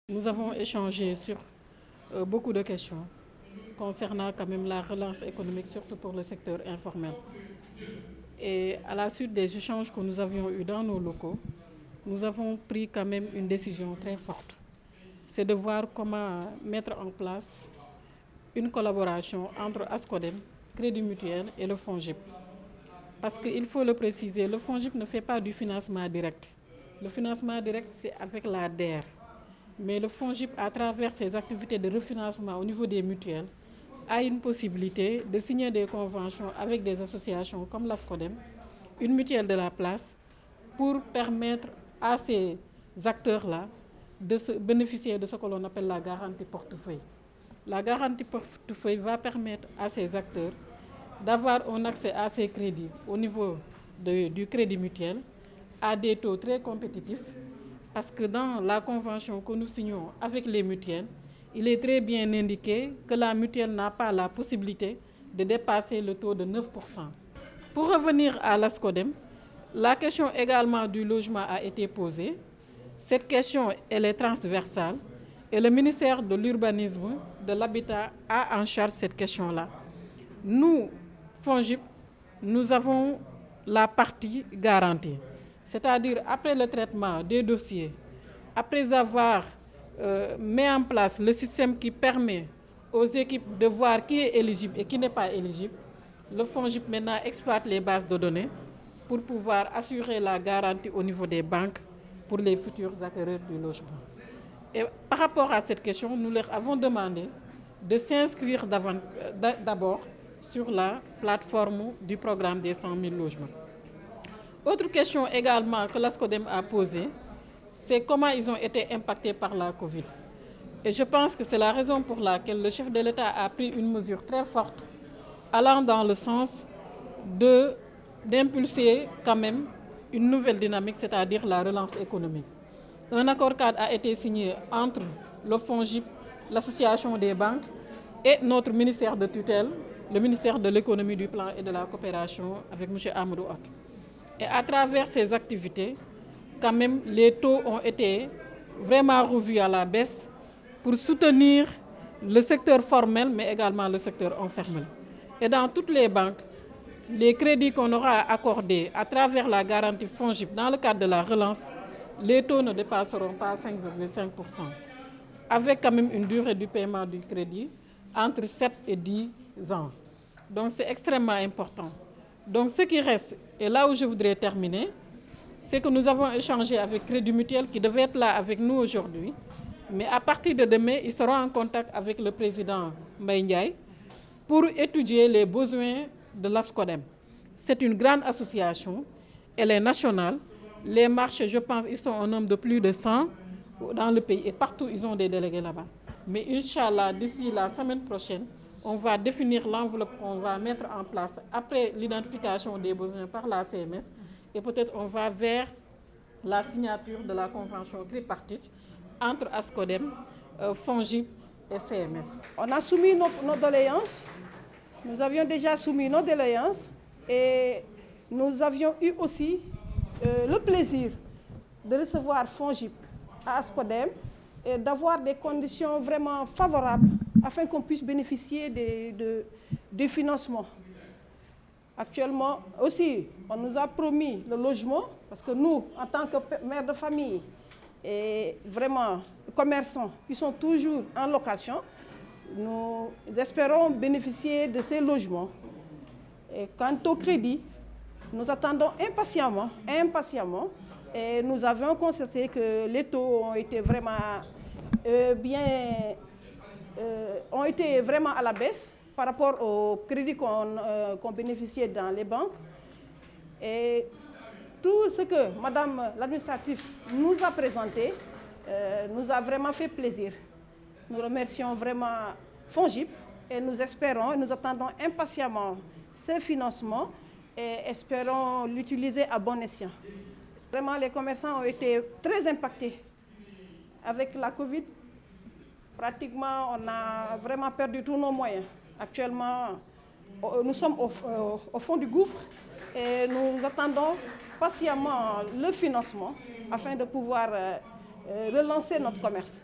Nous avons échangé sur beaucoup de questions concernant quand même la relance économique, surtout pour le secteur informel. Et à la suite des échanges que nous avions eus dans nos locaux, nous avons pris quand même une décision très forte. C'est de voir comment mettre en place une collaboration entre ASCODEM, Crédit Mutuel et le FONGIP. Parce qu'il faut le préciser, le FONGIP ne fait pas du financement direct. Le financement direct, c'est avec la DER. Mais le FONGIP, à travers ses activités de refinancement au niveau des mutuelles, a une possibilité de signer des conventions avec des associations comme l'ASCODEM, une mutuelle de la place, pour permettre à ces acteurs-là de se bénéficier de ce que l'on appelle la garantie portefeuille. La garantie portefeuille va permettre à ces acteurs d'avoir un accès à ces crédits au niveau du crédit mutuel à des taux très compétitifs, parce que dans la convention que nous signons avec les mutuelles, il est très bien indiqué que la mutuelle n'a pas la possibilité de dépasser le taux de 9%. Pour revenir à l'ASCODEM, la question également du logement a été posée. Cette question, elle est transversale et le ministère de l'Urbanisme, de l'Habitat a en charge cette question-là. Nous, FONGIP, nous avons la partie garantie. C'est-à-dire après le traitement des dossiers, après avoir mis en place le système qui permet aux équipes de voir qui est éligible et qui n'est pas éligible, le FONGIP maintenant exploite les bases de données pour pouvoir assurer la garantie au niveau des banques pour les futurs acquéreurs du logement. Et par rapport à cette question, nous leur avons demandé de s'inscrire d'abord sur la plateforme du programme des 100 000 logements. Autre question également que l'ASCODEM a posée, c'est comment ils ont été impactés par la Covid. Et je pense que c'est la raison pour laquelle le chef de l'État a pris une mesure très forte allant dans le sens d'impulser quand même une nouvelle dynamique, c'est-à-dire la relance économique. Un accord cadre a été signé entre le FONGIP, l'association des banques et notre ministère de tutelle, le ministère de l'économie, du plan et de la coopération avec M. Amadou Hott. Et à travers ces activités, quand même, les taux ont été vraiment revus à la baisse pour soutenir le secteur formel, mais également le secteur informel. Et dans toutes les banques, les crédits qu'on aura accordés à travers la garantie FONGIP dans le cadre de la relance, les taux ne dépasseront pas 5,5%, avec quand même une durée du paiement du crédit entre 7 et 10 ans. Donc c'est extrêmement important. Donc ce qui reste, et là où je voudrais terminer, c'est que nous avons échangé avec Crédit Mutuel qui devait être là avec nous aujourd'hui. Mais à partir de demain, ils seront en contact avec le président Mbaye Ndiaye pour étudier les besoins de l'ASCODEM. C'est une grande association, elle est nationale. Les marchés, je pense, ils sont au nombre de plus de 100 dans le pays et partout, ils ont des délégués là-bas. Mais Inch'Allah, d'ici la semaine prochaine, on va définir l'enveloppe qu'on va mettre en place après l'identification des besoins par la CMS et peut-être on va vers la signature de la convention tripartite entre ASCODEM, FONGIP et CMS. On a soumis nos doléances, nous avions déjà soumis nos doléances et nous avions eu aussi le plaisir de recevoir FONGIP à ASCODEM et d'avoir des conditions vraiment favorables afin qu'on puisse bénéficier des financements. Actuellement aussi, on nous a promis le logement parce que nous, en tant que mère de famille et vraiment commerçants qui sont toujours en location, nous espérons bénéficier de ces logements. Et quant au crédit, nous attendons impatiemment et nous avons constaté que les taux ont été vraiment ont été vraiment à la baisse par rapport au crédit qu'on bénéficiait dans les banques. Et tout ce que Madame l'administrative nous a présenté nous a vraiment fait plaisir. Nous remercions vraiment FONGIP et nous espérons et nous attendons impatiemment ces financements et espérons l'utiliser à bon escient. Vraiment, les commerçants ont été très impactés avec la Covid. Pratiquement, on a vraiment perdu tous nos moyens. Actuellement, nous sommes au fond du gouffre et nous attendons patiemment le financement afin de pouvoir relancer notre commerce.